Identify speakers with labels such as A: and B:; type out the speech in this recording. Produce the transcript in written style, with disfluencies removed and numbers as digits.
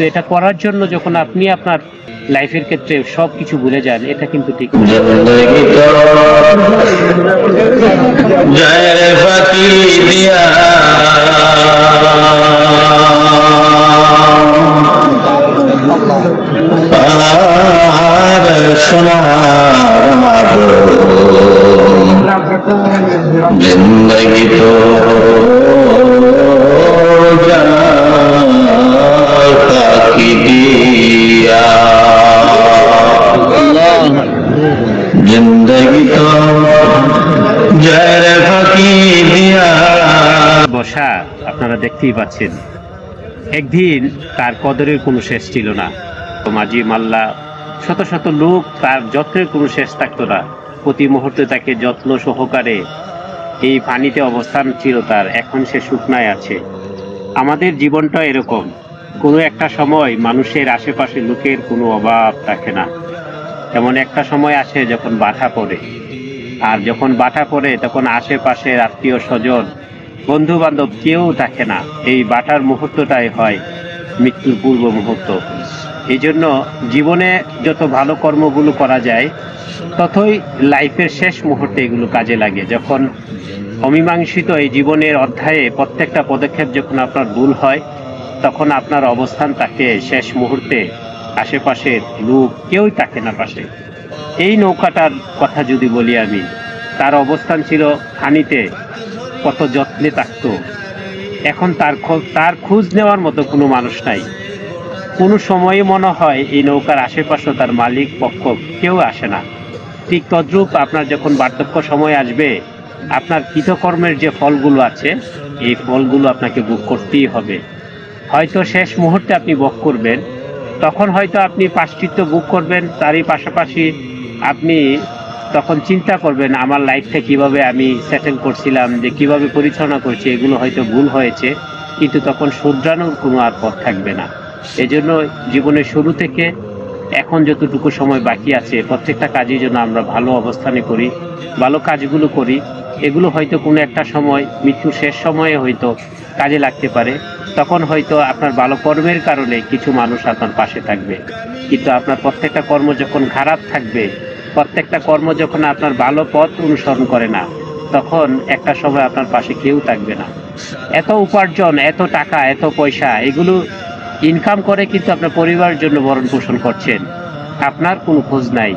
A: কিন্তু এটা করার জন্য যখন আপনি আপনার লাইফের ক্ষেত্রে সব কিছু ভুলে যান, এটা কিন্তু ঠিক না।
B: जिंदगी तो की दिया, जिंदगी तो जहर फाकी दिया।
A: বসা আপনারা দেখতেই পাচ্ছেন, একদিন তার কদরের কোনো শেষ ছিল না। মাঝি মাল্লা শত শত লোক, তার যত্নের কোনো শেষ থাকতো না। প্রতি মুহূর্তে তাকে যত্ন সহকারে এই পানিতে অবস্থান ছিল তার। এখন সে শুকনায় আছে। আমাদের জীবনটা এরকম, কোনো একটা সময় মানুষের আশেপাশে লোকের কোনো অভাব থাকে না। এমন একটা সময় আসে যখন বাধা পড়ে, আর যখন বাধা পড়ে তখন আশেপাশের আত্মীয় স্বজন, বন্ধু বান্ধব কেউ থাকে না। এই বাটার মুহূর্তটাই হয় মৃত্যুর পূর্ব মুহূর্ত। এই জন্য জীবনে যত ভালো কর্মগুলো করা যায়, ততই লাইফের শেষ মুহূর্তে এগুলো কাজে লাগে। যখন অমীমাংসিত এই জীবনের অধ্যায়ে প্রত্যেকটা পদক্ষেপ যখন আপনার ভুল হয়, তখন আপনার অবস্থান থাকে শেষ মুহূর্তে আশেপাশের লোক কেউই থাকে না পাশে। এই নৌকাটার কথা যদি বলি আমি, তার অবস্থান ছিল পানিতে, কত যত্নে থাকত। এখন তার খোঁজ নেওয়ার মতো কোনো মানুষ নাই। কোনো সময়ে মনে হয় এই নৌকার আশেপাশে তার মালিক পক্ষ কেউ আসে না। ঠিক তদ্রূপ আপনার যখন বার্ধক্য সময় আসবে, আপনার কৃতকর্মের যে ফলগুলো আছে, এই ফলগুলো আপনাকে ভোগ করতেই হবে। হয়তো শেষ মুহূর্তে আপনি ভোগ করবেন, তখন হয়তো আপনি পাশ্চিত্য ভোগ করবেন, তারই পাশাপাশি আপনি তখন চিন্তা করবেন আমার লাইফটা কিভাবে আমি সেটেল করছিলাম, যে কিভাবে পরিচালনা করছি, এগুলো হয়তো ভুল হয়েছে। কিন্তু তখন শুধরানোর কোনো আর পথ থাকবে না। এজন্য জীবনের শুরু থেকে এখন যতটুকু সময় বাকি আছে, প্রত্যেকটা কাজের জন্য আমরা ভালো অবস্থানে করি, ভালো কাজগুলো করি। এগুলো হয়তো কোনো একটা সময়, মৃত্যুর শেষ সময়ে হয়তো কাজে লাগতে পারে। তখন হয়তো আপনার ভালো কর্মের কারণে কিছু মানুষ আপনার পাশে থাকবে। কিন্তু আপনার প্রত্যেকটা কর্ম যখন খারাপ থাকবে, প্রত্যেকটা কর্ম যখন আপনার ভালো পথ অনুসরণ করে না, তখন একটা সময় আপনার পাশে কেউ থাকবে না। এত উপার্জন, এত টাকা, এত পয়সা, এগুলো ইনকাম করে কিন্তু আপনার পরিবারের জন্য ভরণ পোষণ করছেন, আপনার কোনো খোঁজ নাই।